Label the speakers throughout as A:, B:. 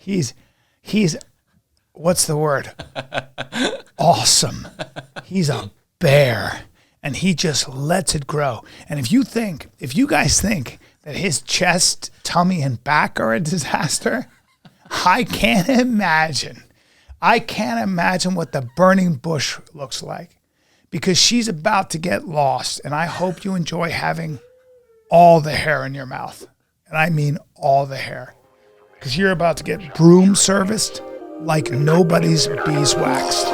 A: He's what's the word? Awesome. He's a bear, and he just lets it grow. And if you guys think that his chest, tummy, and back are a disaster, I can't imagine. I can't imagine what the burning bush looks like, because she's about to get lost, and I hope you enjoy having all the hair in your mouth. And I mean all the hair, because you're about to get broom serviced like nobody's beeswaxed.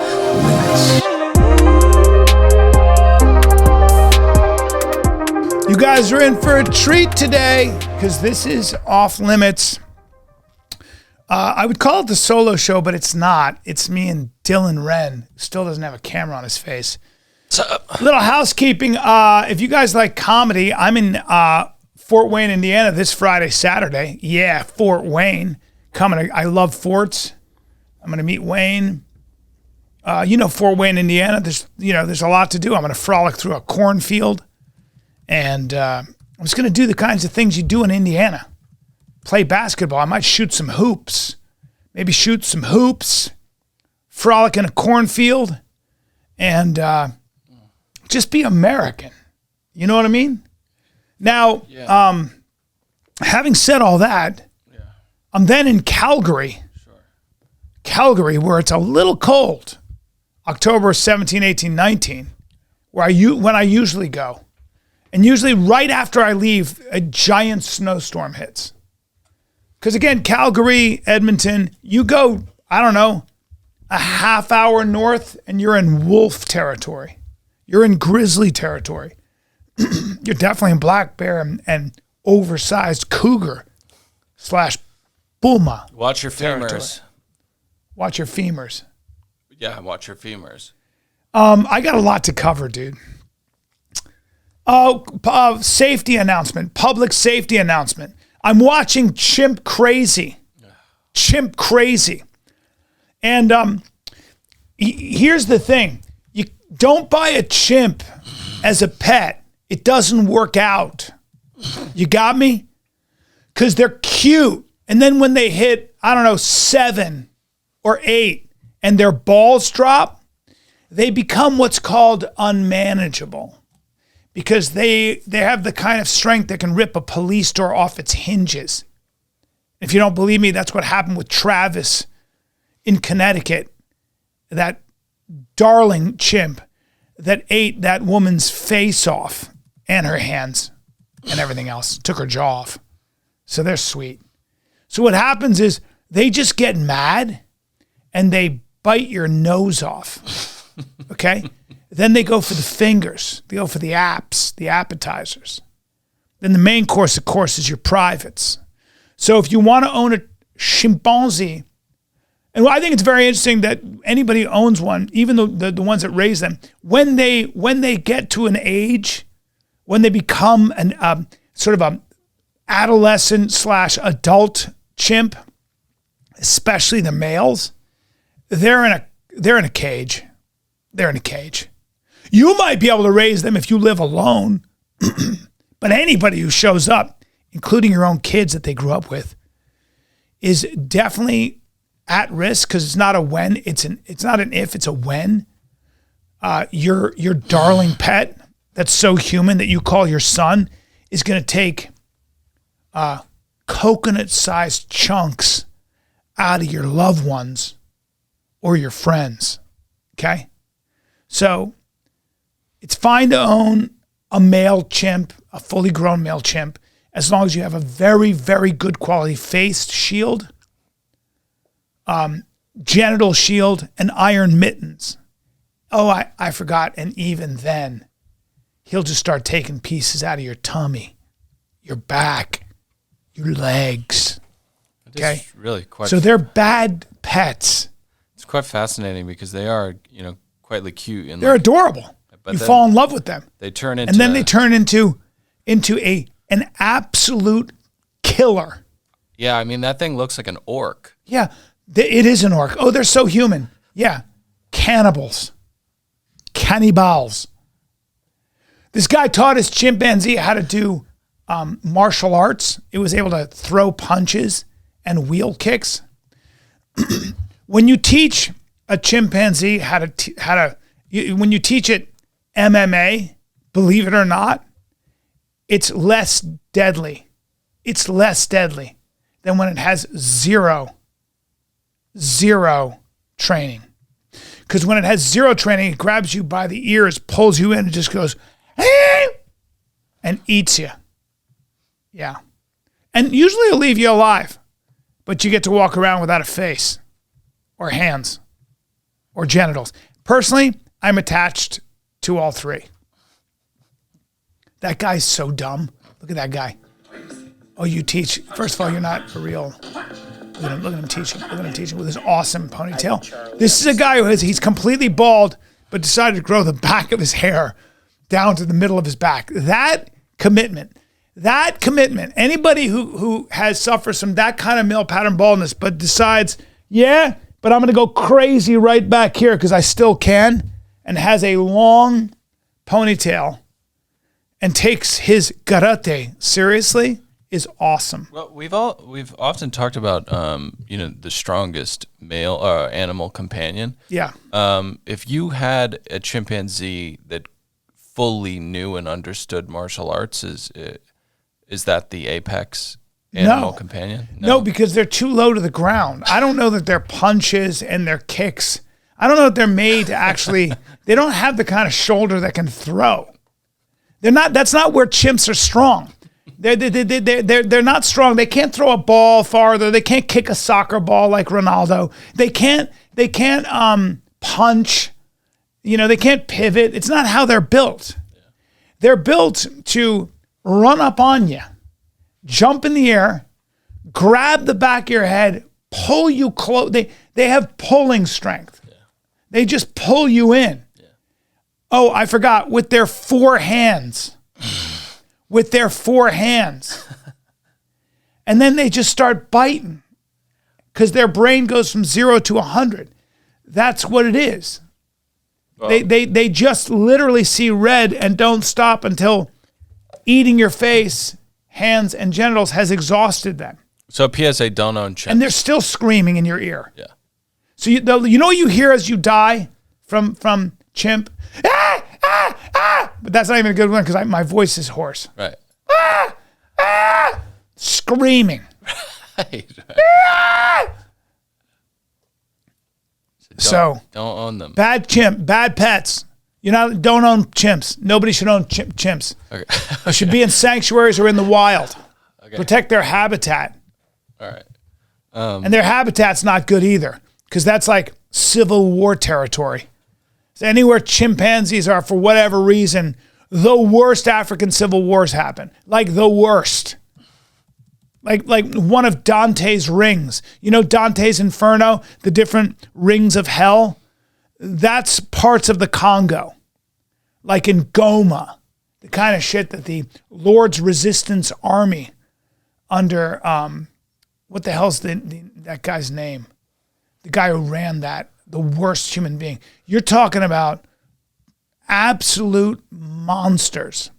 A: You guys are in for a treat today, because this is Off Limits. I would call it the solo show, but it's not. It's me and Dylan Wren, who still doesn't have a camera on his face. Little housekeeping. If you guys like comedy, I'm in Fort Wayne, Indiana this Friday, Saturday. Yeah, Fort Wayne. Coming. I love forts. I'm going to meet Wayne. Fort Wayne, Indiana. There's a lot to do. I'm going to frolic through a cornfield. And I'm just going to do the kinds of things you do in Indiana. Play basketball. I might shoot some hoops. Frolic in a cornfield. And just be American. You know what I mean? Now, having said all that, I'm then in Calgary. Sure. Calgary, where it's a little cold. October 17, 18, 19, when I usually go. And usually right after I leave, a giant snowstorm hits. Because again, Calgary, Edmonton, you go, I don't know, a half hour north and you're in wolf territory. You're in grizzly territory. You're definitely in black bear and oversized cougar / puma.
B: Watch your femurs.
A: Territory. Watch your femurs.
B: Yeah, watch your femurs.
A: I got a lot to cover, dude. Safety announcement, public safety announcement. I'm watching Chimp Crazy. And here's the thing. You don't buy a chimp as a pet. It doesn't work out. You got me? Because they're cute. And then when they hit, 7 or 8 and their balls drop, they become what's called unmanageable. Because they have the kind of strength that can rip a police door off its hinges. If you don't believe me, that's what happened with Travis in Connecticut. That darling chimp that ate that woman's face off and her hands and everything else. Took her jaw off. So they're sweet. So what happens is they just get mad and they bite your nose off. Okay? Then they go for the fingers. They go for the apps, the appetizers. Then the main course, of course, is your privates. So if you want to own a chimpanzee, and I think it's very interesting that anybody who owns one, even the ones that raise them, when they get to an age, when they become an sort of a adolescent / adult chimp, especially the males, they're in a cage. They're in a cage. You might be able to raise them if you live alone, but anybody who shows up, including your own kids that they grew up with, is definitely at risk, because it's not a when, it's not an if, it's a when. Your darling pet that's so human that you call your son is going to take coconut-sized chunks out of your loved ones or your friends, okay? So it's fine to own a male chimp, a fully grown male chimp, as long as you have a very, very good quality face shield, genital shield, and iron mittens. Oh, I forgot. And even then, he'll just start taking pieces out of your tummy, your back, your legs. Okay?
B: It's really quite.
A: So they're bad pets. It's
B: quite fascinating because they are, quite cute. And
A: they're adorable. But you fall in love with them.
B: They turn into,
A: and then they turn into an absolute killer.
B: Yeah, I mean that thing looks like an orc.
A: Yeah, it is an orc. Oh, they're so human. Yeah, cannibals. This guy taught his chimpanzee how to do martial arts. It was able to throw punches and wheel kicks. when you teach a chimpanzee when you teach it MMA, believe it or not, it's less deadly. It's less deadly than when it has zero training. Because when it has zero training, it grabs you by the ears, pulls you in, and just goes, "Hey!" and eats you. Yeah. And usually it'll leave you alive, but you get to walk around without a face or hands or genitals. Personally, I'm attached to all three. That guy's so dumb. Look at that guy. Oh, you teach. First of all, you're not a real... Look at him teaching. Look at him teaching with his awesome ponytail. This is a guy he's completely bald, but decided to grow the back of his hair down to the middle of his back. That commitment, anybody who suffers from that kind of male pattern baldness, but decides, yeah, but I'm going to go crazy right back here because I still can, and has a long ponytail and takes his karate seriously, is awesome.
B: Well, we've often talked about the strongest male animal companion.
A: Yeah.
B: If you had a chimpanzee that fully knew and understood martial arts, is that the apex animal companion?
A: No, because they're too low to the ground. I don't know that their punches and their kicks, I don't know that they're made to actually, they don't have the kind of shoulder that can throw. That's not where chimps are strong. They're not strong. They can't throw a ball farther. They can't kick a soccer ball like Ronaldo. They can't punch. They can't pivot. It's not how they're built. Yeah. They're built to run up on you, jump in the air, grab the back of your head, pull you close. They have pulling strength. Yeah. They just pull you in. Yeah. Oh, I forgot, with their four hands. With their four hands. And then they just start biting because their brain goes from 0 to 100. That's what it is. Well, they just literally see red and don't stop until eating your face, hands, and genitals has exhausted them.
B: So PSA, don't own chimps.
A: And they're still screaming in your ear.
B: Yeah.
A: So you know what you hear as you die from chimp? Ah! Ah! Ah! But that's not even a good one because my voice is hoarse.
B: Right.
A: Ah! Ah! Screaming.
B: Right.
A: Ah! So
B: don't own them.
A: Bad pets. Don't own chimps. Nobody should own chimps.
B: Okay.
A: They should be in sanctuaries or in the wild.
B: Okay.
A: Protect their habitat.
B: All right.
A: And their habitat's not good either because that's like Civil War territory. So anywhere chimpanzees are, for whatever reason, the worst African civil wars happen. Like the worst. Like one of Dante's rings. Dante's Inferno, the different rings of hell? That's parts of the Congo. Like in Goma, the kind of shit that the Lord's Resistance Army under, what the hell's that guy's name? The guy who ran that, the worst human being. You're talking about absolute monsters.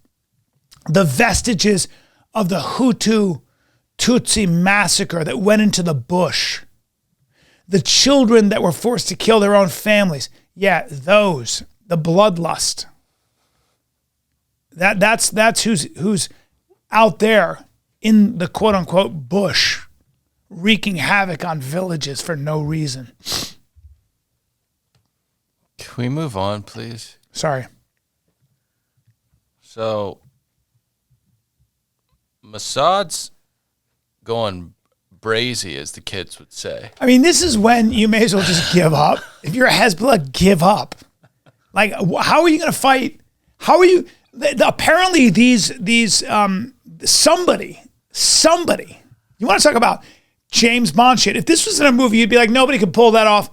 A: The vestiges of the Hutu Tutsi massacre that went into the bush. The children that were forced to kill their own families. Yeah, those. The bloodlust. That's who's out there in the quote unquote bush, wreaking havoc on villages for no reason.
B: Can we move on, please?
A: Sorry.
B: So, Mossad's going brazy, as the kids would say.
A: I mean, this is when you may as well just give up. If you're a Hezbollah, give up. Like, how are you going to fight? How are you? Apparently, somebody. You want to talk about James Bond shit? If this was in a movie, you'd be like, nobody could pull that off.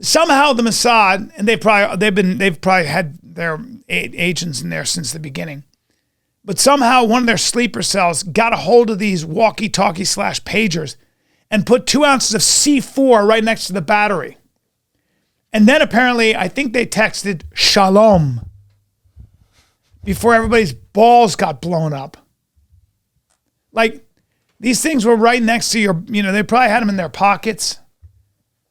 A: Somehow the Mossad, and they've probably had their agents in there since the beginning, but somehow one of their sleeper cells got a hold of these walkie-talkie / pagers and put 2 ounces of C4 right next to the battery. And then apparently, I think they texted Shalom before everybody's balls got blown up. Like, these things were right next to your, they probably had them in their pockets.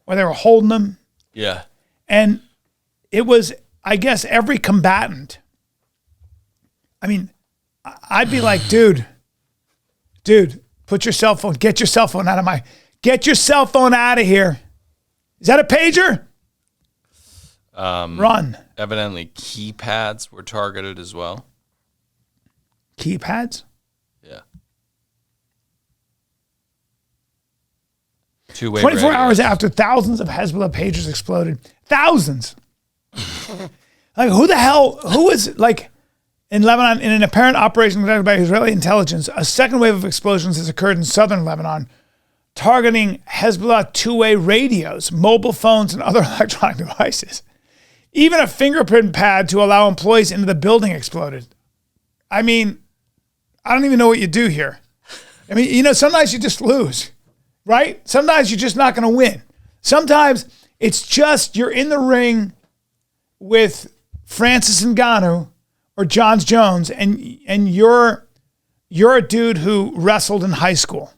A: or they were holding them.
B: Yeah.
A: And it was, I guess, every combatant. I mean, I'd be like, dude, put your cell phone, get your cell phone out of here. Is that a pager? Run.
B: Evidently, keypads were targeted as well.
A: Keypads?
B: Yeah. 2-way
A: 24
B: radios.
A: hours after thousands of Hezbollah pagers exploded. Thousands. Like, who was, like, in Lebanon, in an apparent operation conducted by Israeli intelligence, a second wave of explosions has occurred in southern Lebanon, targeting Hezbollah 2-way radios, mobile phones, and other electronic devices. Even a fingerprint pad to allow employees into the building exploded. I mean, I don't even know what you do here. I mean, you know, sometimes you just lose, right? Sometimes you're just not going to win. Sometimes it's just you're in the ring with Francis Ngannou or John Jones, and you're a dude who wrestled in high school,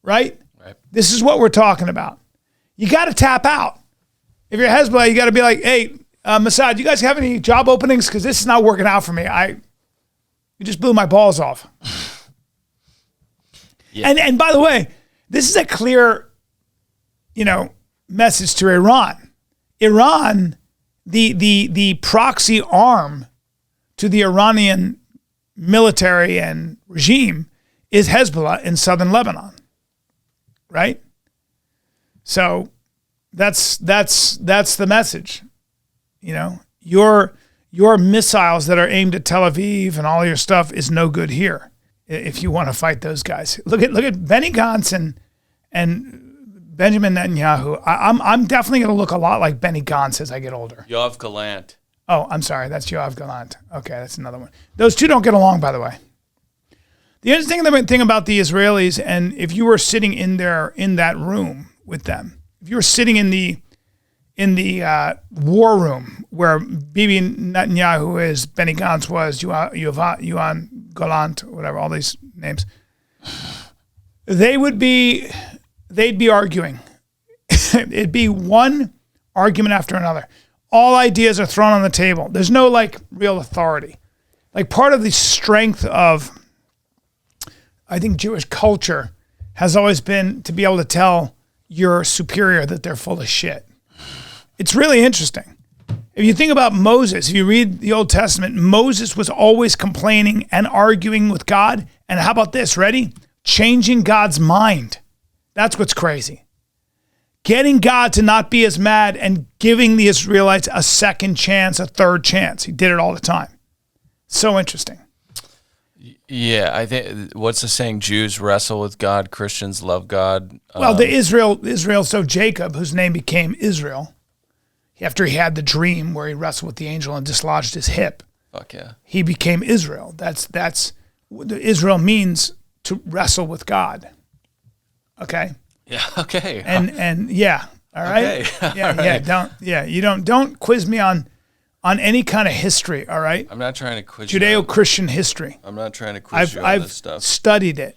A: right?
B: Right.
A: This is what we're talking about. You got to tap out. If you're Hezbollah, you got to be like, hey, Mossad, you guys have any job openings? Because this is not working out for me. You just blew my balls off.
B: Yeah.
A: And by the way, this is a clear, message to Iran. Iran, the proxy arm to the Iranian military and regime is Hezbollah in southern Lebanon, right? So that's the message. Your missiles that are aimed at Tel Aviv and all your stuff is no good here if you want to fight those guys. Look at Benny Gantz and Benjamin Netanyahu. I'm definitely going to look a lot like Benny Gantz as I get older.
B: Yoav Gallant.
A: Oh, I'm sorry. That's Yoav Gallant. Okay, that's another one. Those two don't get along, by the way. The interesting thing about the Israelis, and if you were sitting in that room with them, if you were sitting in the war room where Bibi Netanyahu is, Benny Gantz was, Yoav Gallant, whatever, all these names, they'd be arguing. It'd be one argument after another. All ideas are thrown on the table. There's no real authority. Like part of the strength of, I think, Jewish culture has always been to be able to tell your superior that they're full of shit. It's really interesting. If you think about Moses, if you read the Old Testament, Moses was always complaining and arguing with God. And how about this? Ready? Changing God's mind. That's what's crazy. Getting God to not be as mad and giving the Israelites a second chance, a third chance. He did it all the time. So interesting.
B: Yeah, I think, what's the saying? Jews wrestle with God, Christians love God.
A: Well, the Israel, so Jacob, whose name became Israel, after he had the dream where he wrestled with the angel and dislodged his hip.
B: Fuck yeah.
A: He became Israel. That's what Israel means, to wrestle with God. Okay?
B: Yeah, okay.
A: And yeah, all right?
B: Okay.
A: Yeah, don't quiz me on any kind of history, all right?
B: I'm not trying to quiz you.
A: Judeo-Christian history.
B: I'm not trying to quiz you on this stuff.
A: I've studied it.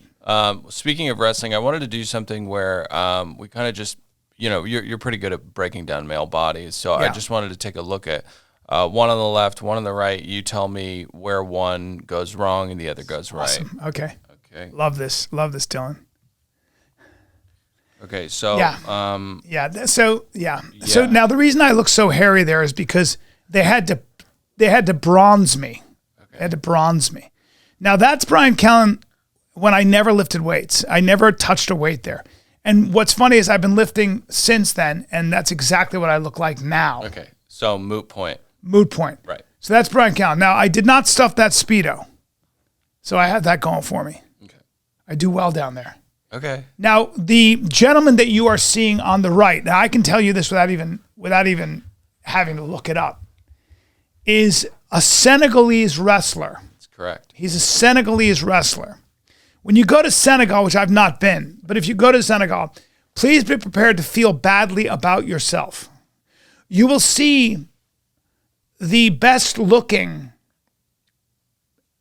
B: Speaking of wrestling, I wanted to do something where we kind of just, you're pretty good at breaking down male bodies. So
A: Yeah.
B: I just wanted to take a look at one on the left, one on the right. You tell me where one goes wrong and the other goes right.
A: Awesome. Okay.
B: Okay.
A: Love this, Dylan.
B: Okay, so
A: So now the reason I look so hairy there is because they had to bronze me. Okay. They had to bronze me. Now that's Bryan Callen when I never lifted weights. I never touched a weight there. And what's funny is I've been lifting since then, and that's exactly what I look like now.
B: Okay, so moot point.
A: Right. So that's Bryan Callen. Now I did not stuff that Speedo, so I had that going for me.
B: Okay.
A: I do well down there.
B: Okay.
A: Now, the gentleman that you are seeing on the right, now I can tell you this without even having to look it up, is a Senegalese wrestler.
B: That's correct.
A: He's a Senegalese wrestler. When you go to Senegal, which I've not been, but if you go to Senegal, please be prepared to feel badly about yourself. You will see the best looking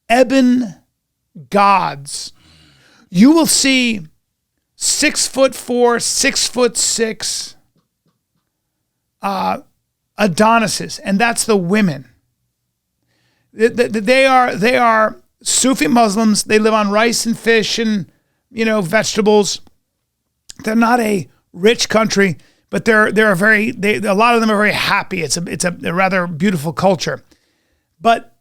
A: ebon gods. You will see 6'4", 6'6", Adonises, and that's the women. They are Sufi Muslims. They live on rice and fish and vegetables. They're not a rich country, but a lot of them are very happy. It's a rather beautiful culture. But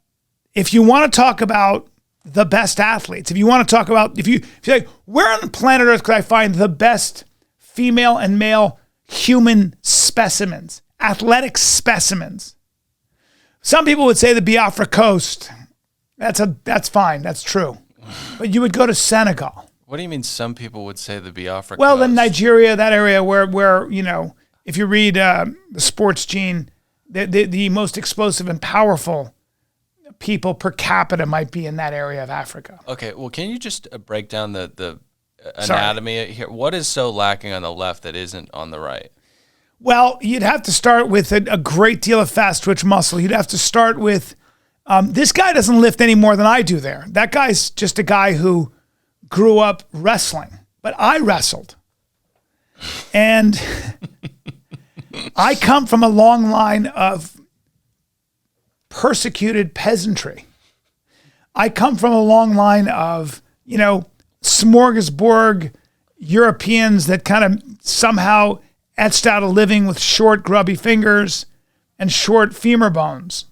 A: if you want to talk about the best athletes, if you want to talk about if you're like, where on the planet Earth could I find the best female and male human specimens, athletic specimens? Some people would say the Biafra Coast. That's fine. That's true. But you would go to Senegal.
B: What do you mean some people would say the Biafra Coast?
A: Well, in Nigeria, that area where if you read the sports gene, the most explosive and powerful people per capita might be in that area of Africa.
B: Okay, well, can you just break down the anatomy here? What is so lacking on the left that isn't on the right?
A: Well, you'd have to start with a great deal of fast twitch muscle. You'd have to start with, this guy doesn't lift any more than I do there. That guy's just a guy who grew up wrestling, but I wrestled. And I come from a long line of persecuted peasantry. I come from a long line of, smorgasbord Europeans that kind of somehow etched out a living with short, grubby fingers and short femur bones.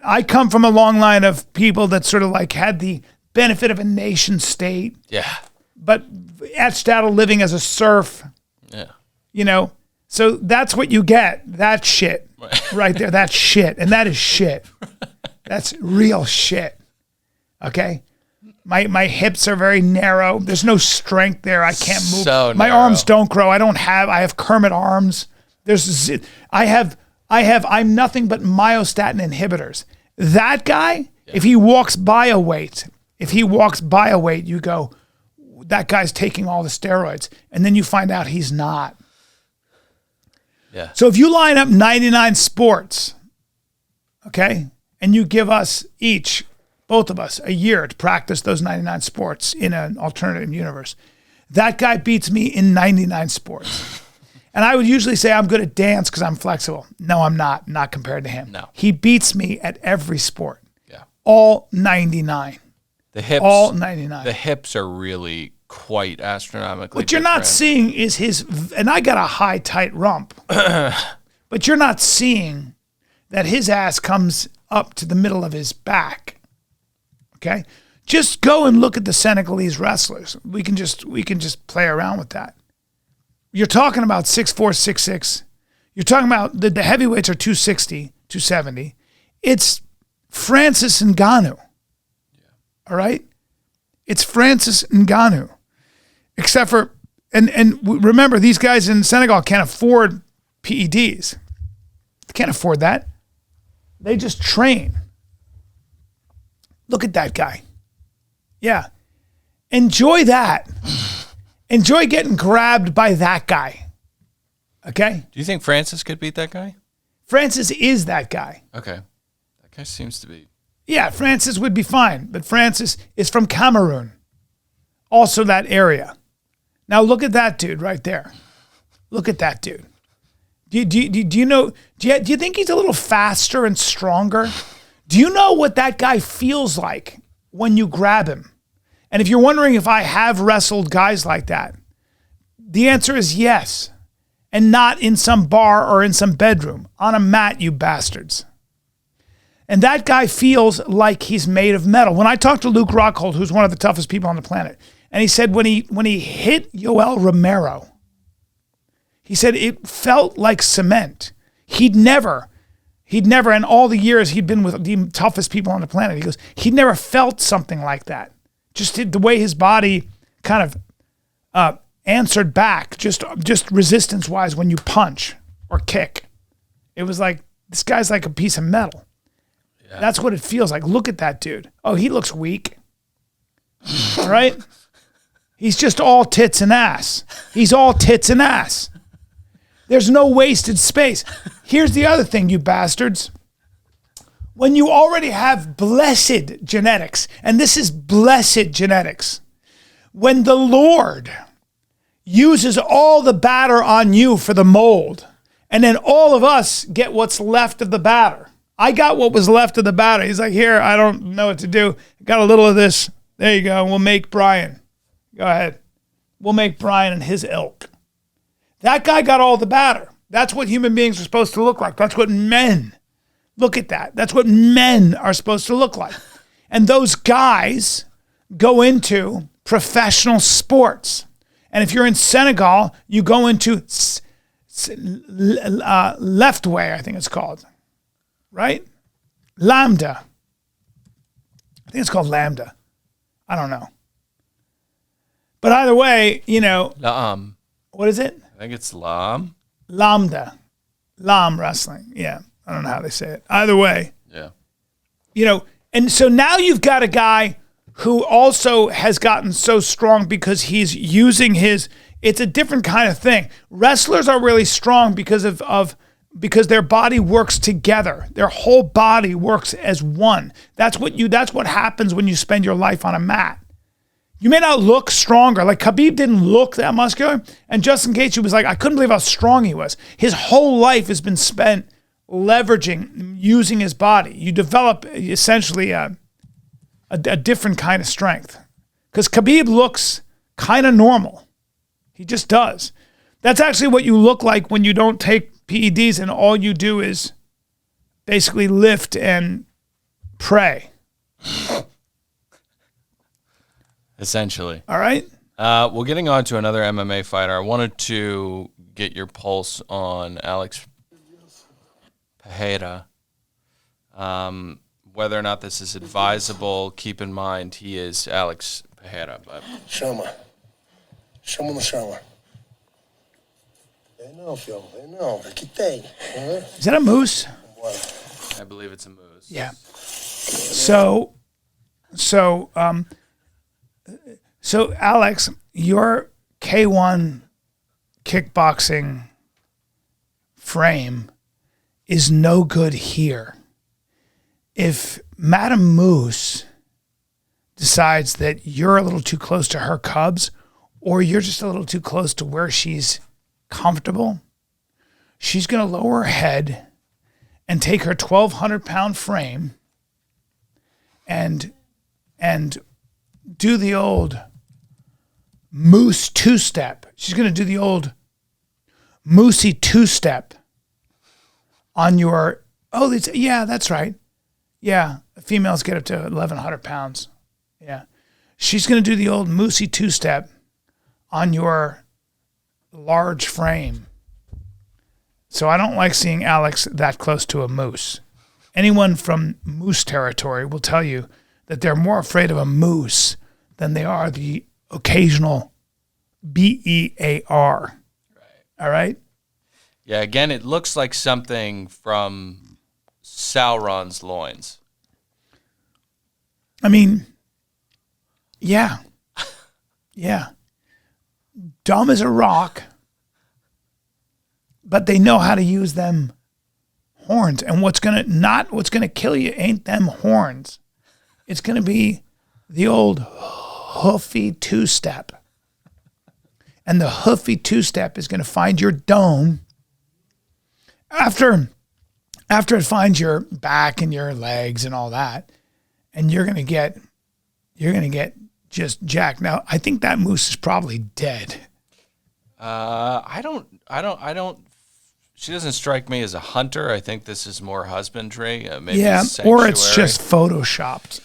A: I come from a long line of people that sort of like had the benefit of a nation state.
B: Yeah.
A: But etched out a living as a serf.
B: Yeah.
A: So that's what you get. That shit right there. That's shit. And that is shit. That's real shit. Okay? My hips are very narrow. There's no strength there. I can't move.
B: So
A: my
B: narrow.
A: arms don't grow. I have Kermit arms. I'm nothing but myostatin inhibitors. That guy, if he walks by a weight, you go, that guy's taking all the steroids. And then you find out he's not.
B: Yeah.
A: So if you line up 99 sports, okay, and you give us each, both of us, a year to practice those 99 sports in an alternative universe, that guy beats me in 99 sports. And I would usually say I'm good at dance because I'm flexible. No, I'm not compared to him.
B: No.
A: He beats me at every sport.
B: Yeah.
A: All 99.
B: The hips.
A: All 99.
B: The hips are really quite astronomically
A: What you're not seeing is and I got a high, tight rump, but you're not seeing that his ass comes up to the middle of his back. Okay? Just go and look at the Senegalese wrestlers. We can just play around with that. You're talking about 6'4", 6'6". You're talking about the heavyweights are 260, 270. It's Francis Ngannou. Yeah. All right? It's Francis Ngannou. Except for, and remember, these guys in Senegal can't afford PEDs. They can't afford that. They just train. Look at that guy. Yeah. Enjoy that. Enjoy getting grabbed by that guy. Okay?
B: Do you think Francis could beat that guy?
A: Francis is that guy.
B: Okay. That guy seems to be.
A: Yeah, Francis would be fine. But Francis is from Cameroon. Also that area. Now look at that dude right there. Look at that dude. Do you think he's a little faster and stronger? Do you know what that guy feels like when you grab him? And if you're wondering if I have wrestled guys like that, the answer is yes. And not in some bar or in some bedroom. On a mat, you bastards. And that guy feels like he's made of metal. When I talked to Luke Rockhold, who's one of the toughest people on the planet, and he said when he hit Yoel Romero, he said it felt like cement. He'd never, in all the years he'd been with the toughest people on the planet, he goes, he'd never felt something like that. Just the way his body kind of answered back, just resistance-wise when you punch or kick. It was like, this guy's like a piece of metal. Yeah. That's what it feels like. Look at that dude. Oh, he looks weak. All right? He's just all tits and ass. He's all tits and ass. There's no wasted space. Here's the other thing, you bastards. When you already have blessed genetics, and this is blessed genetics, when the Lord uses all the batter on you for the mold, And then all of us get what's left of the batter. I got what was left of the batter. He's like, here, I don't know what to do. Got a little of this. There you go. We'll make Bryan. Go ahead. We'll make Bryan and his ilk. That guy got all the batter. That's what human beings are supposed to look like. That's what men, look at that. That's what men are supposed to look like. And those guys go into professional sports. And if you're in Senegal, you go into left way, I think it's called, right? Lambda. I think it's called Lambda. I don't know. But either way, you know.
B: Lam.
A: What is it?
B: I think it's Lam.
A: Lambda. Lam wrestling. Yeah. I don't know how they say it. Either way.
B: Yeah.
A: You know, and so now you've got a guy who also has gotten so strong because he's using it's a different kind of thing. Wrestlers are really strong because because their body works together. Their whole body works as one. That's what happens when you spend your life on a mat. You may not look stronger. Like Khabib didn't look that muscular. And Justin Gaethje was like, I couldn't believe how strong he was. His whole life has been spent leveraging, using his body. You develop essentially a different kind of strength. Because Khabib looks kind of normal. He just does. That's actually what you look like when you don't take PEDs and all you do is basically lift and pray.
B: Essentially.
A: All right?
B: Well, getting on to another MMA fighter, I wanted to get your pulse on Alex Pereira. Whether or not this is advisable, keep in mind he is Alex Pereira. But
C: Chama. Chama no chama. They know, Phil. They know. Aqui tem.
A: Is that a moose?
B: I believe it's a moose.
A: Yeah. So Alex, your K1 kickboxing frame is no good here. If Madam Moose decides that you're a little too close to her cubs, or you're just a little too close to where she's comfortable, she's going to lower her head and take her 1,200-pound frame and do the old moose two-step. She's going to do the old moosey two-step on your, yeah, that's right. Yeah, females get up to 1,100 pounds. Yeah. She's going to do the old moosey two-step on your large frame. So I don't like seeing Alex that close to a moose. Anyone from moose territory will tell you that they're more afraid of a moose than they are the occasional BEAR.
B: Right.
A: All right?
B: Yeah, again, it looks like something from Sauron's loins.
A: I mean, yeah. Yeah. Dumb as a rock, but they know how to use them horns. And what's gonna kill you ain't them horns. It's gonna be the old hoofy two-step. And the hoofy two-step is gonna find your dome after it finds your back and your legs and all that, and you're gonna get just jacked. Now, I think that moose is probably dead.
B: I don't. She doesn't strike me as a hunter. I think this is more husbandry. Maybe
A: yeah, or it's just photoshopped.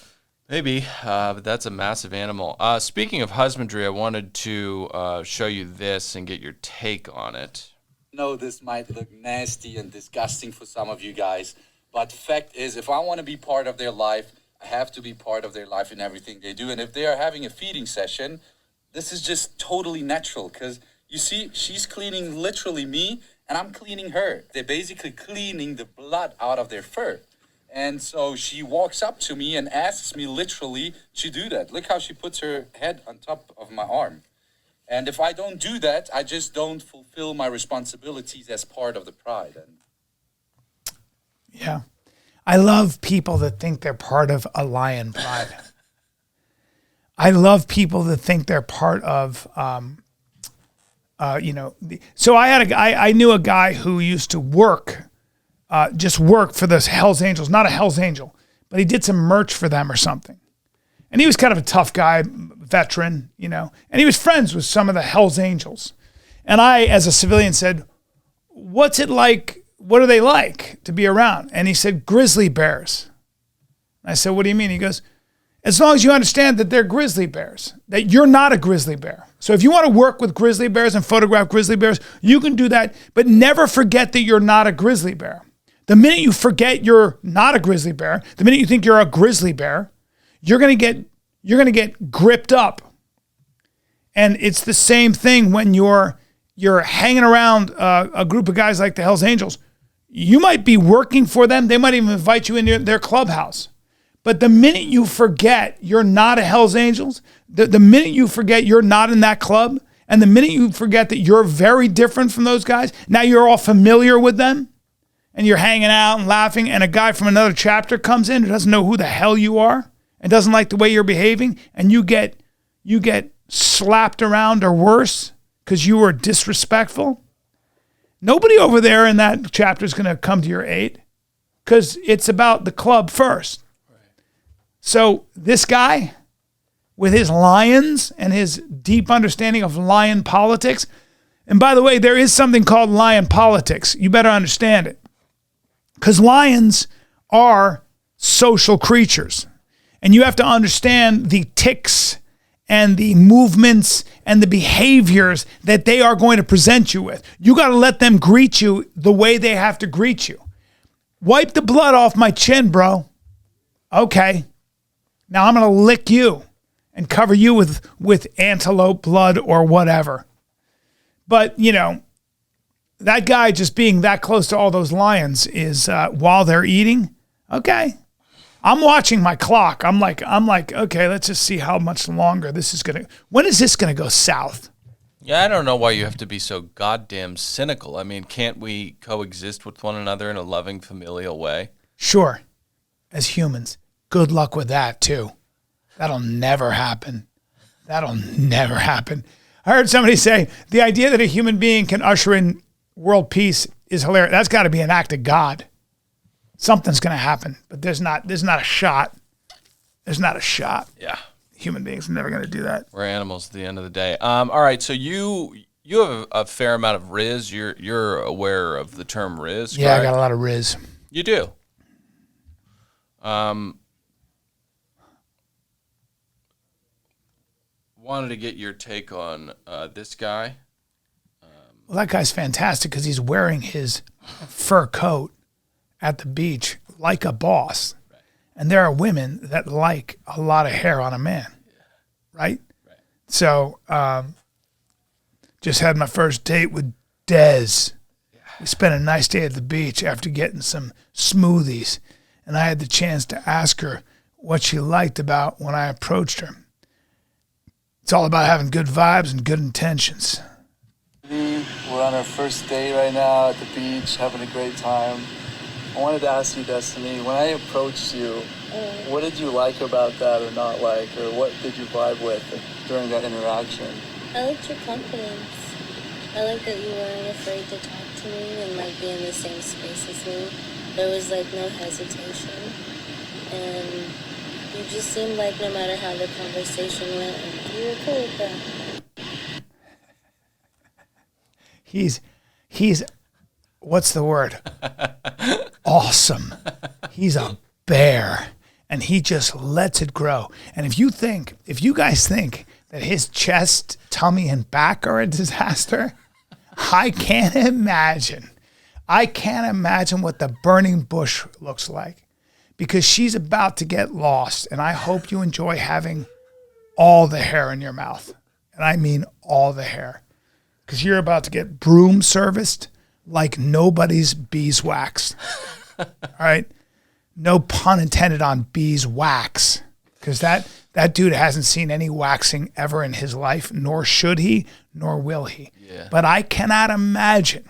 B: Maybe, but that's a massive animal. Speaking of husbandry, I wanted to show you this and get your take on it.
D: No, this might look nasty and disgusting for some of you guys, but fact is, if I want to be part of their life, I have to be part of their life in everything they do. And if they are having a feeding session, this is just totally natural, because you see, she's cleaning literally me and I'm cleaning her. They're basically cleaning the blood out of their fur. And so she walks up to me and asks me literally to do that. Look how she puts her head on top of my arm. And if I don't do that, I just don't fulfill my responsibilities as part of the pride.
A: Yeah. I love people that think they're part of a lion pride. I love people that think they're part of So I knew a guy who used to just work for the Hells Angels, not a Hells Angel, but he did some merch for them or something. And he was kind of a tough guy, veteran, and he was friends with some of the Hells Angels. And I, as a civilian, said, what's it like? What are they like to be around? And he said, grizzly bears. I said, what do you mean? He goes, as long as you understand that they're grizzly bears, that you're not a grizzly bear. So if you want to work with grizzly bears and photograph grizzly bears, you can do that, but never forget that you're not a grizzly bear. The minute you forget you're not a grizzly bear, the minute you think you're a grizzly bear, you're going to get gripped up. And it's the same thing when you're hanging around a group of guys like the Hells Angels. You might be working for them. They might even invite you into their clubhouse. But the minute you forget you're not a Hells Angels, the minute you forget you're not in that club, and the minute you forget that you're very different from those guys, now you're all familiar with them, and you're hanging out and laughing, and a guy from another chapter comes in who doesn't know who the hell you are and doesn't like the way you're behaving, and you get slapped around or worse because you were disrespectful. Nobody over there in that chapter is going to come to your aid because it's about the club first. So this guy, with his lions and his deep understanding of lion politics, and by the way, there is something called lion politics. You better understand it. Because lions are social creatures. And you have to understand the tics and the movements and the behaviors that they are going to present you with. You got to let them greet you the way they have to greet you. Wipe the blood off my chin, bro. Okay. Now I'm going to lick you and cover you with antelope blood or whatever. But, that guy just being that close to all those lions is while they're eating. Okay. I'm watching my clock. I'm like, okay, let's just see how much longer this is when is this going to go south?
B: Yeah, I don't know why you have to be so goddamn cynical. I mean, can't we coexist with one another in a loving, familial way?
A: Sure. As humans. Good luck with that, too. That'll never happen. That'll never happen. I heard somebody say, the idea that a human being can usher in world peace is hilarious. That's got to be an act of God. Something's going to happen, but there's not a shot. There's not a shot.
B: Yeah.
A: Human beings are never going to do that.
B: We're animals at the end of the day. All right, so you have a fair amount of Riz. You're aware of the term Riz,
A: Yeah,
B: correct?
A: I got a lot of Riz.
B: You do. Wanted to get your take on this guy.
A: Well, that guy's fantastic because he's wearing his fur coat at the beach like a boss. Right. And there are women that like a lot of hair on a man, right? So just had my first date with Dez. Yeah. We spent a nice day at the beach after getting some smoothies. And I had the chance to ask her what she liked about when I approached her. It's all about having good vibes and good intentions.
E: We're on our first date right now at the beach, having a great time. I wanted to ask you, Destiny, when I approached you, what did you like about that or not like, or what did you vibe with during that interaction?
F: I liked your confidence. I liked that you weren't afraid to talk to me and be in the same space as me. There was no hesitation. And you just seemed like no matter how the conversation went, you were cool with that.
A: He's what's the word? Awesome. He's a bear, and he just lets it grow. And if you guys think that his chest, tummy, and back are a disaster, I can't imagine. I can't imagine what the burning bush looks like, because she's about to get lost, and I hope you enjoy having all the hair in your mouth. And I mean all the hair. Because you're about to get broom serviced like nobody's beeswax. All right? No pun intended on beeswax. Because that dude hasn't seen any waxing ever in his life, nor should he, nor will he. Yeah. But I cannot imagine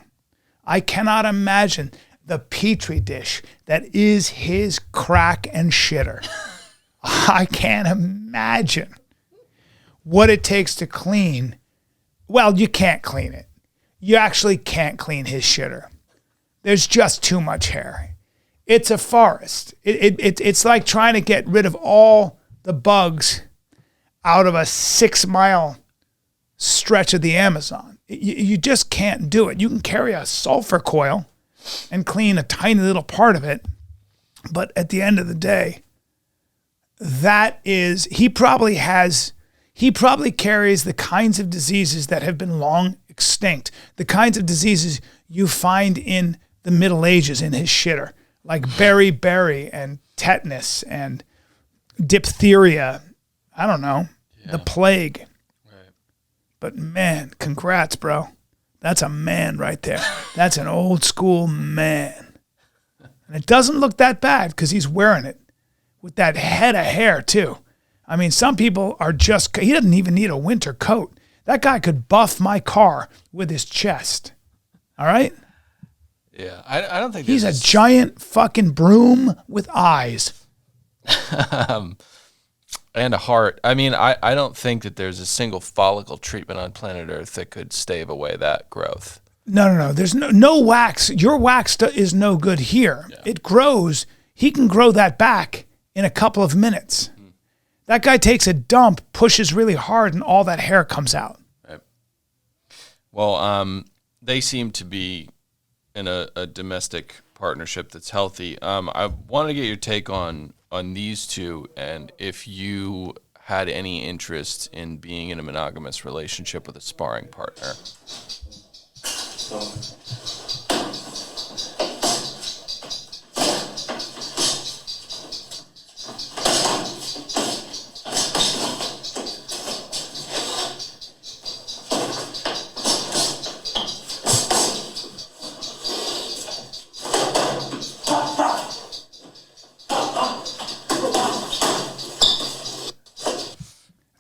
A: the petri dish that is his crack and shitter. I can't imagine what it takes to clean Well, you can't clean it. You actually can't clean his shitter. There's just too much hair. It's a forest. It's like trying to get rid of all the bugs out of a 6-mile stretch of the Amazon. You just can't do it. You can carry a sulfur coil and clean a tiny little part of it. But at the end of the day, he probably carries the kinds of diseases that have been long extinct, the kinds of diseases you find in the Middle Ages in his shitter, like beriberi and tetanus and diphtheria. I don't know, the plague. Right. But man, congrats, bro. That's a man right there. That's an old school man. And it doesn't look that bad because he's wearing it with that head of hair too. I mean, some people are just, he doesn't even need a winter coat. That guy could buff my car with his chest. All right?
B: Yeah, I don't think
A: he's a giant fucking broom with eyes.
B: And a heart. I mean, I don't think that there's a single follicle treatment on planet Earth that could stave away that growth.
A: No. There's no wax. Your wax is no good here. Yeah. It grows. He can grow that back in a couple of minutes. That guy takes a dump, pushes really hard, and all that hair comes out. Right.
B: Well, they seem to be in a domestic partnership that's healthy. I want to get your take on these two, and if you had any interest in being in a monogamous relationship with a sparring partner.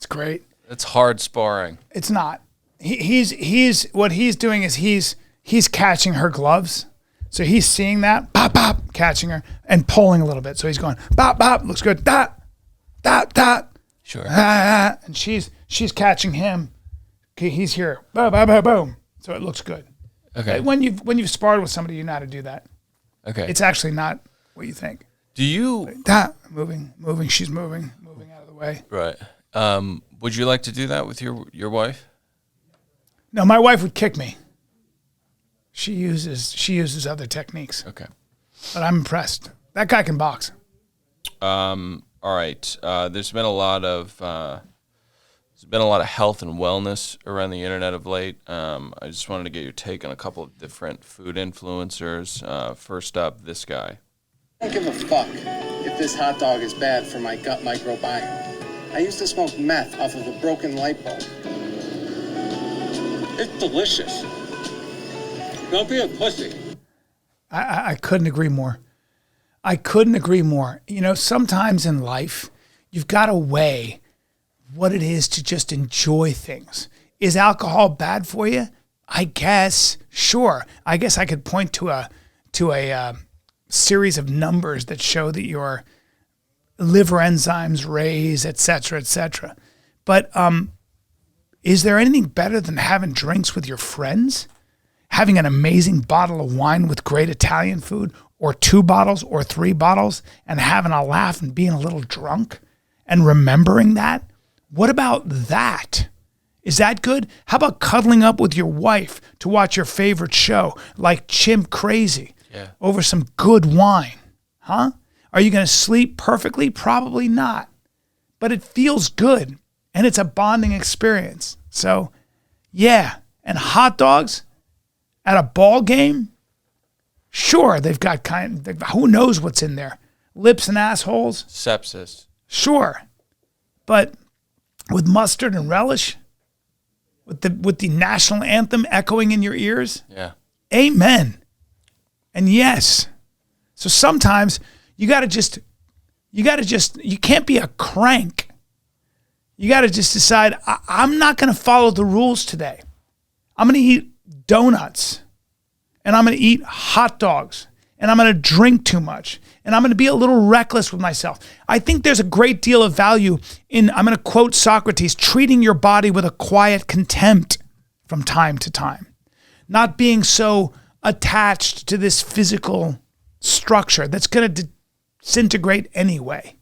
A: Great.
B: It's hard sparring.
A: It's not. He's what he's doing is he's catching her gloves. So he's seeing that, pop, pop, catching her and pulling a little bit. So he's going, pop, pop, looks good, dot, dot, dot.
B: Sure.
A: And she's catching him. Okay, he's here, boom, boom, boom, boom. So it looks good.
B: Okay.
A: When you've sparred with somebody, you know how to do that.
B: Okay.
A: It's actually not what you think.
B: Do you
A: dot, moving, she's moving out of the way.
B: Right. Would you like to do that with your wife?
A: No, my wife would kick me. She uses other techniques.
B: Okay.
A: But I'm impressed. That guy can box.
B: All right. There's been a lot of health and wellness around the internet of late. I just wanted to get your take on a couple of different food influencers. First up, this guy.
G: I don't give a fuck if this hot dog is bad for my gut microbiome. I used to smoke meth off of a broken light bulb. It's delicious. Don't be a pussy.
A: I couldn't agree more. I couldn't agree more. You know, sometimes in life, you've got to weigh what it is to just enjoy things. Is alcohol bad for you? I guess, sure. I guess I could point to a series of numbers that show that your liver enzymes raise, et cetera, et cetera. But is there anything better than having drinks with your friends? Having an amazing bottle of wine with great Italian food, or 2 bottles or 3 bottles, and having a laugh and being a little drunk and remembering that? What about that? Is that good? How about cuddling up with your wife to watch your favorite show, like Chimp Crazy, over some good wine? Huh? Are you going to sleep perfectly? Probably not. But it feels good, and it's a bonding experience. So, yeah. And hot dogs at a ball game? Sure, they've got who knows what's in there? Lips and assholes?
B: Sepsis.
A: Sure. But with mustard and relish? With the national anthem echoing in your ears?
B: Yeah.
A: Amen. And yes. So sometimes you can't be a crank. You got to just decide, I'm not going to follow the rules today. I'm going to eat donuts, and I'm going to eat hot dogs, and I'm going to drink too much, and I'm going to be a little reckless with myself. I think there's a great deal of value in, I'm going to quote Socrates, treating your body with a quiet contempt. from time to time. Not being so attached to this physical structure that's going to disintegrate anyway.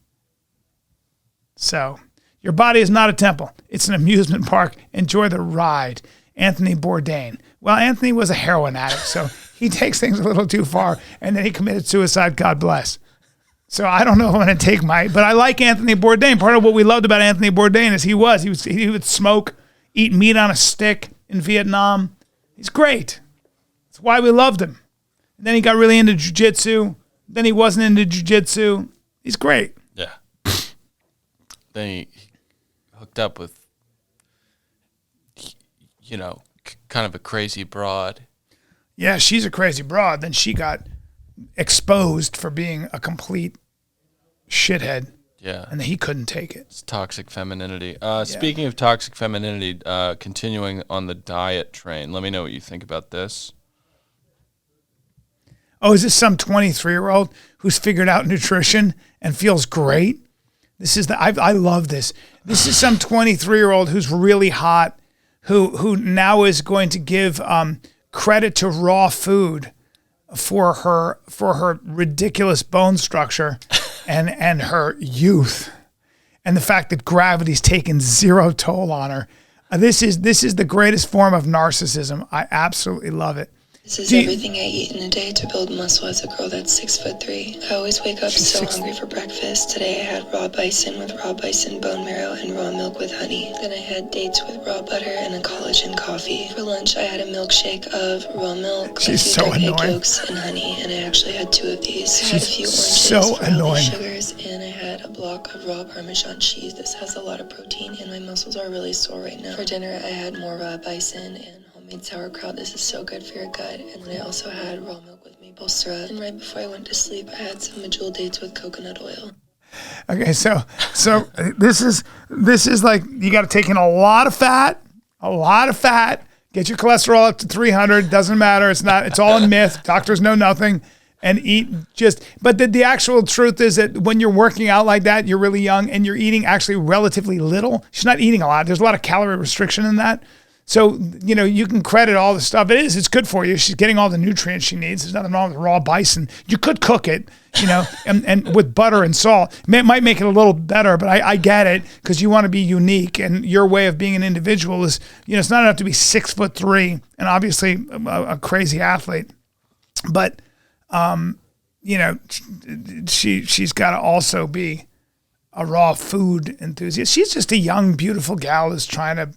A: So, your body is not a temple. It's an amusement park. Enjoy the ride. Anthony Bourdain. Well, Anthony was a heroin addict, so he takes things a little too far, and then he committed suicide, God bless. So I don't know if I'm going to take but I like Anthony Bourdain. Part of what we loved about Anthony Bourdain is he would smoke, eat meat on a stick in Vietnam. He's great. That's why we loved him. And then he got really into jiu-jitsu. Then he wasn't into jiu-jitsu. He's great.
B: Yeah. Then he hooked up with, kind of a crazy broad.
A: Yeah, she's a crazy broad. Then she got exposed for being a complete shithead.
B: Yeah.
A: And he couldn't take it.
B: It's toxic femininity. Speaking of toxic femininity, continuing on the diet train, let me know what you think about this.
A: Oh, is this some 23-year-old who's figured out nutrition and feels great? I love this. This is some 23-year-old who's really hot, who now is going to give credit to raw food for her ridiculous bone structure and her youth, and the fact that gravity's taken zero toll on her. This is the greatest form of narcissism. I absolutely love it.
H: This is everything I eat in a day to build muscle as a girl that's 6'3". I always wake up so hungry for breakfast. Today I had raw bison with raw bison bone marrow and raw milk with honey. Then I had dates with raw butter and a collagen coffee. For lunch I had a milkshake of raw milk,
A: She's so annoying.
H: egg yolks and honey, and I actually had 2 of these. I had a few oranges,
A: so annoying.
H: sugars, and I had a block of raw Parmesan cheese. This has a lot of protein and my muscles are really sore right now. For dinner I had more raw bison and homemade sauerkraut. This is so good for your gut. And then I also had raw milk with maple syrup. And right before I went to sleep, I had some Medjool dates with coconut oil.
A: Okay, so this is like you got to take in a lot of fat. Get your cholesterol up to 300. Doesn't matter. It's all a myth. Doctors know nothing. And eat but the actual truth is that when you're working out like that, you're really young and you're eating actually relatively little. She's not eating a lot. There's a lot of calorie restriction in that. So, you can credit all the stuff. It's good for you. She's getting all the nutrients she needs. There's nothing wrong with raw bison. You could cook it, and with butter and salt. It might make it a little better, but I get it because you want to be unique, and your way of being an individual is, it's not enough to be 6'3" and obviously a crazy athlete, but, she's got to also be a raw food enthusiast. She's just a young, beautiful gal who's trying to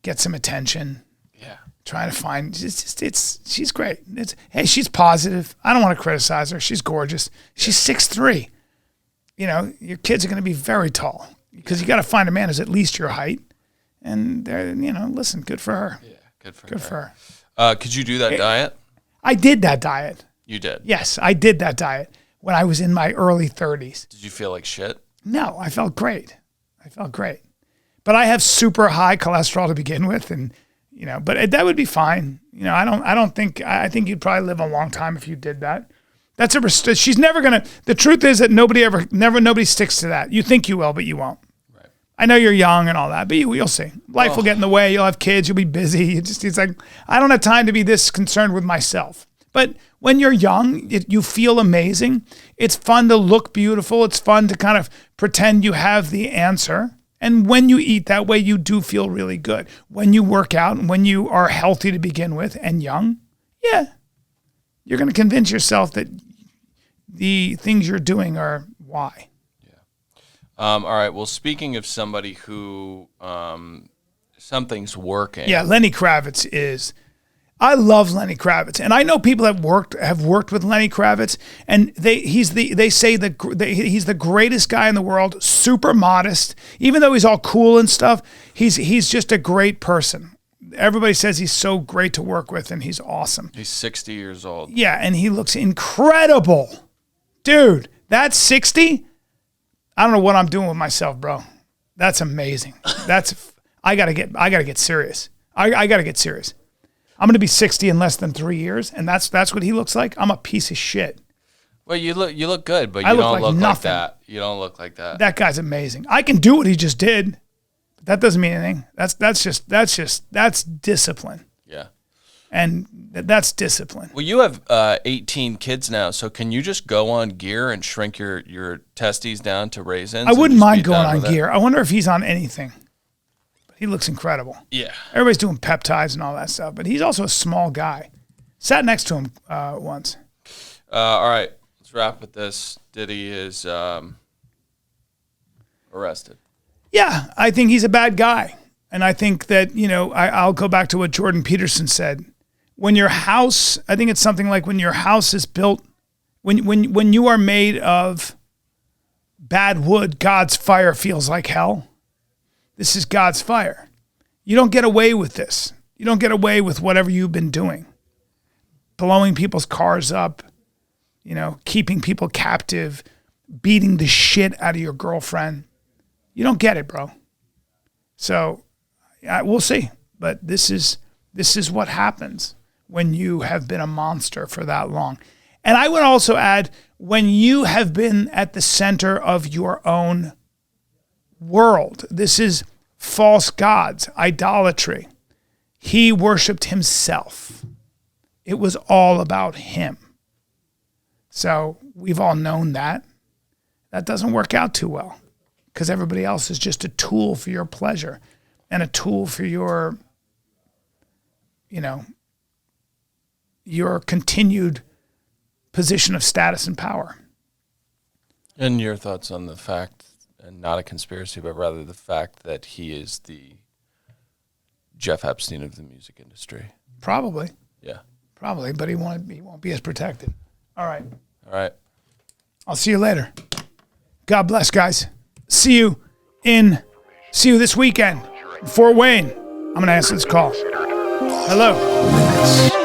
A: get some attention. Yeah. Trying to find, she's great. Hey, she's positive. I don't want to criticize her. She's gorgeous. She's 6'3". Your kids are going to be very tall because you got to find a man who's at least your height. And listen, good for her. Yeah, good for
B: her. Could you do that diet?
A: I did that diet.
B: You did?
A: Yes, I did that diet when I was in my early 30s.
B: Did you feel like shit?
A: No, I felt great. But I have super high cholesterol to begin with, and but that would be fine. I think you'd probably live a long time if you did that. She's never gonna. The truth is that nobody sticks to that. You think you will, but you won't. Right. I know you're young and all that, but you'll see. Life will get in the way. You'll have kids. You'll be busy. It's like I don't have time to be this concerned with myself. But when you're young, you feel amazing. It's fun to look beautiful. It's fun to kind of pretend you have the answer. And when you eat that way, you do feel really good. When you work out and when you are healthy to begin with and young, yeah, you're going to convince yourself that the things you're doing are why.
B: Yeah. All right. Well, speaking of somebody who something's working.
A: Yeah, Lenny Kravitz is. I love Lenny Kravitz, and I know people that have worked with Lenny Kravitz, and they say that he's the greatest guy in the world. Super modest, even though he's all cool and stuff. He's just a great person. Everybody says he's so great to work with, and he's awesome.
B: He's 60 years old.
A: Yeah, and he looks incredible, dude. That's 60. I don't know what I'm doing with myself, bro. That's amazing. I gotta get serious. I gotta get serious. I'm going to be 60 in less than 3 years, and that's what he looks like. I'm a piece of shit.
B: Well, you look good, but you don't look like that. You don't look like that.
A: That guy's amazing. I can do what he just did. That doesn't mean anything. That's discipline.
B: Yeah.
A: And that's discipline.
B: Well, you have 18 kids now, so can you just go on gear and shrink your testes down to raisins?
A: I wouldn't mind going on gear. I wonder if he's on anything. He looks incredible.
B: Yeah.
A: Everybody's doing peptides and all that stuff, but he's also a small guy. Sat next to him once.
B: All right, let's wrap with this. Diddy is arrested.
A: Yeah, I think he's a bad guy. And I think that, I'll go back to what Jordan Peterson said. When your house, I think it's something like when your house is built, when you are made of bad wood, God's fire feels like hell. This is God's fire. You don't get away with this. You don't get away with whatever you've been doing. Blowing people's cars up, keeping people captive, beating the shit out of your girlfriend. You don't get it, bro. So we'll see. But this is what happens when you have been a monster for that long. And I would also add, when you have been at the center of your own world. This is false gods, idolatry. He worshiped himself. It was all about him. So we've all known that. That doesn't work out too well because everybody else is just a tool for your pleasure and a tool for your continued position of status and power.
B: And your thoughts on the fact, and not a conspiracy, but rather the fact that he is the Jeff Epstein of the music industry?
A: Probably.
B: Yeah.
A: Probably, but he won't be as protected. All right.
B: I'll
A: see you later. God bless, guys. See you this weekend in Fort Wayne. I'm going to answer this call. Hello.